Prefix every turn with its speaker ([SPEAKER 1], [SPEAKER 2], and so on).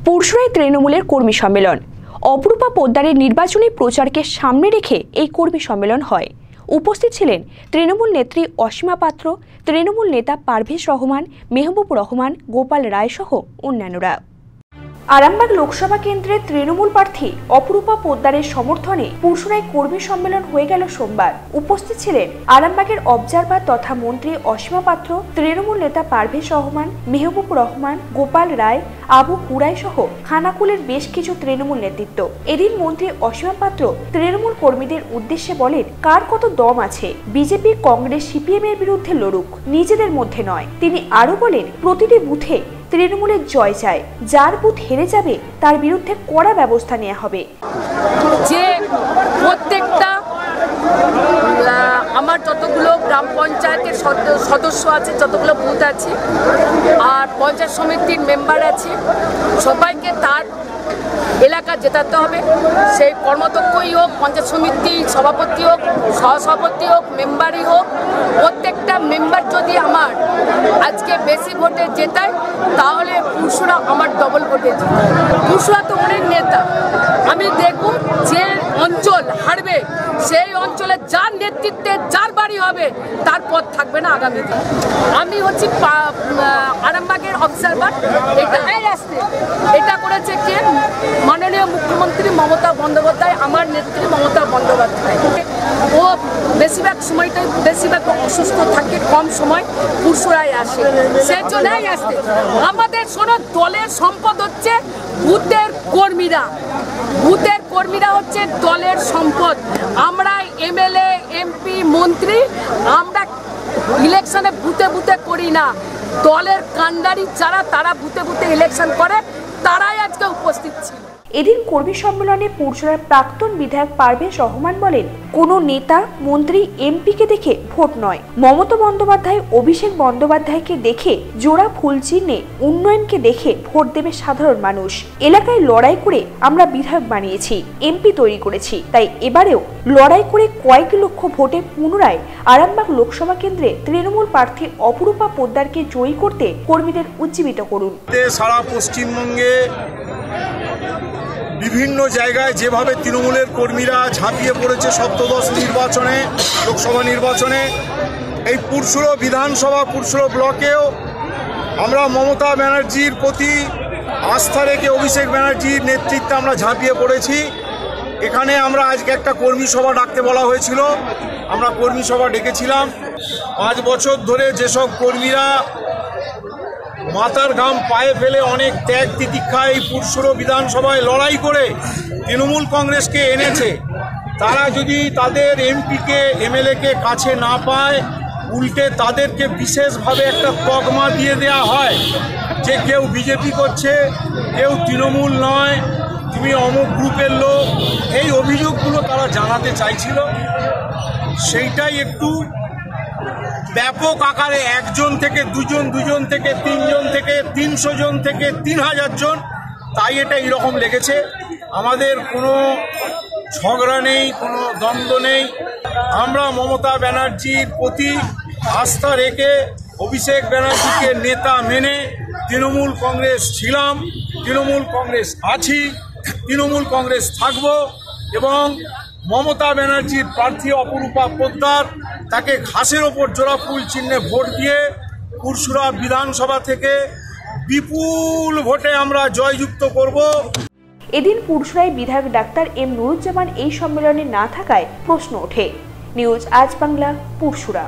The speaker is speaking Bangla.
[SPEAKER 1] পুরসুরায় তৃণমূলের কর্মী সম্মেলন। অপরূপা পোদ্দারের নির্বাচনী প্রচারকে সামনে রেখে এই কর্মী সম্মেলন হয়। উপস্থিত ছিলেন তৃণমূল নেত্রী অসীমা পাত্র, তৃণমূল নেতা পারভেজ রহমান, মেহবুব রহমান, গোপাল রায় সহ অন্যান্যরা। আরামবাগ লোকসভা কেন্দ্রের তৃণমূল প্রার্থী অপরূপা পোদ্দারের সমর্থনে পুরসুরায় কর্মী সম্মেলন হয়ে গেল সোমবার। উপস্থিত ছিলেন আরামবাগের অবজারভার তথা মন্ত্রী অসীমা পাত্র, তৃণমূল নেতা পারভেজ রহমান, মেহবুব রহমান, গোপাল রায়, আবু হুরাই সহ খানাকুলের বেশ কিছু তৃণমূল নেতৃত্ব। এদিন মন্ত্রী অসীমা পাত্র তৃণমূল কর্মীদের উদ্দেশ্যে বলেন, কার কত দম আছে, বিজেপি, কংগ্রেস, সিপিএম এর বিরুদ্ধে লড়ুক, নিজেদের মধ্যে নয়। তিনি আরো বলেন, প্রতিটি বুথে তৃণমূলের জয় চায়, যার বুথ হেরে যাবে তার বিরুদ্ধে কড়া ব্যবস্থা নেওয়া হবে।
[SPEAKER 2] যে প্রত্যেকটা আমার যতগুলো গ্রাম পঞ্চায়েতের সদস্য আছে, যতগুলো বুথ আছে আর পঞ্চায়েত সমিতির মেম্বার আছে, সবাইকে তার এলাকা জেতাতে হবে। সেই কর্মদক্ষই হোক, পঞ্চায়েত সমিতি সভাপতি হোক, সহসভাপতি হোক, মেম্বারই হোক, প্রত্যেকটা মেম্বার যদি আমার আজকে বেশি ভোটে জেতায় তাহলে পুরসুরা আমার ডবল ভোটে জেতায়। পুরসুরা তো অনেক নেতা, আমি দেখব যে অঞ্চল হারবে সেই অঞ্চলে যার নেতৃত্বে যার বাড়ি হবে তার পথ থাকবে না আগামী দিন। আমি হচ্ছি আরামবাগের অবজারভার। এটা করেছে কে? মাননীয় মুখ্যমন্ত্রী মমতা বন্দ্যোপাধ্যায়, আমার নেত্রী মমতা বন্দ্যোপাধ্যায়। ও বেশিরভাগ সময়টাই অসুস্থ থাকে, কম সময় পুরসুরায় আসে, সেই জন্যই আসতে। আমাদের শোনো, দলের সম্পদ হচ্ছে বুথের কর্মীরা। বুথের কর্মীরা হচ্ছে দলের সম্পদ। আমরা এমএলএ, এমপি, মন্ত্রী আমরা ইলেকশনে বুথে বুথে করি না। দলের কান্ডারি যারা, তারা বুথে বুথে ইলেকশন করে, তারাই আজকে উপস্থিত ছিল।
[SPEAKER 1] এদিন কর্মী সম্মেলনে পুরসুরার প্রাক্তন বিধায়ক পারভেজ রহমান বলেন, কোনো নেতা, মন্ত্রী, এমপিকে দেখে ভোট নয়, মমতা বন্দ্যোপাধ্যায়, অভিষেক বন্দ্যোপাধ্যায়কে দেখে, জোড়া ফুল চিহ্নে উন্নয়নকে দেখে ভোট দেবে সাধারণ মানুষ। এলাকায় লড়াই করে আমরা বিধায়ক বানিয়েছি, এমপি তৈরি করেছি, তাই এবারেও লড়াই করে কয়েক লক্ষ ভোটে পুনরায় আরামবাগ লোকসভা কেন্দ্রে তৃণমূল প্রার্থী অপরূপা পোদ্দারকে জয়ী করতে কর্মীদের উজ্জীবিত করুন।
[SPEAKER 3] সারা পশ্চিমবঙ্গে বিভিন্ন জায়গায় যেভাবে তৃণমূলের কর্মীরা ঝাঁপিয়ে পড়েছে সপ্তদশ নির্বাচনে, লোকসভা নির্বাচনে, এই পুরসুরা বিধানসভা, পুরসুরা ব্লকেও আমরা মমতা ব্যানার্জির প্রতি আস্থা রেখে অভিষেক ব্যানার্জির নেতৃত্বে আমরা ঝাঁপিয়ে পড়েছি। এখানে আমরা আজকে একটা কর্মী সভা ডাকতে বলা হয়েছিল, আমরা কর্মী সভা ডেকেছিলাম। 5 বছর ধরে যেসব কর্মীরা মাথার ঘাম পায়ে ফেলে অনেক ত্যাগ তিতিক্ষা এই পুরসুরা বিধানসভায় লড়াই করে তৃণমূল কংগ্রেসকে এনেছে, তারা যদি তাদের এমপিকে, এমএলএকে কাছে না পায়, উল্টে তাদেরকে বিশেষভাবে একটা তকমা দিয়ে দেয়া হয় যে কেউ বিজেপি করছে, কেউ তৃণমূল নয়, তুমি অমুক গ্রুপের লোক, এই অভিযোগগুলো তারা জানাতে চাইছিল। সেইটাই একটু ব্যাপক আকারে 1 জন থেকে 2 জন, 2 জন থেকে 3 জন থেকে 300 জন থেকে 3000 জন, তাই এটা এরকম লেগেছে। আমাদের কোনো ঝগড়া নেই, কোনো দ্বন্দ্ব নেই। আমরা মমতা ব্যানার্জির প্রতি আস্থা রেখে অভিষেক ব্যানার্জিকে নেতা মেনে তৃণমূল কংগ্রেস ছিলাম, তৃণমূল কংগ্রেস আছি, তৃণমূল কংগ্রেস থাকব। এবং মমতা ব্যানার্জির প্রার্থী অপরূপা পোদ্দার, তাকে ঘাসের ওপর জোড়া ফুল চিহ্নে ভোট দিয়ে পুরসুরা বিধানসভা থেকে বিপুল ভোটে আমরা জয়যুক্ত করব।
[SPEAKER 1] এদিন পুরসুরায় বিধায়ক ডাক্তার এম নুরুজ্জামান এই সম্মেলনে না থাকায় প্রশ্ন ওঠে। নিউজ আজ বাংলা, পুরসুরা।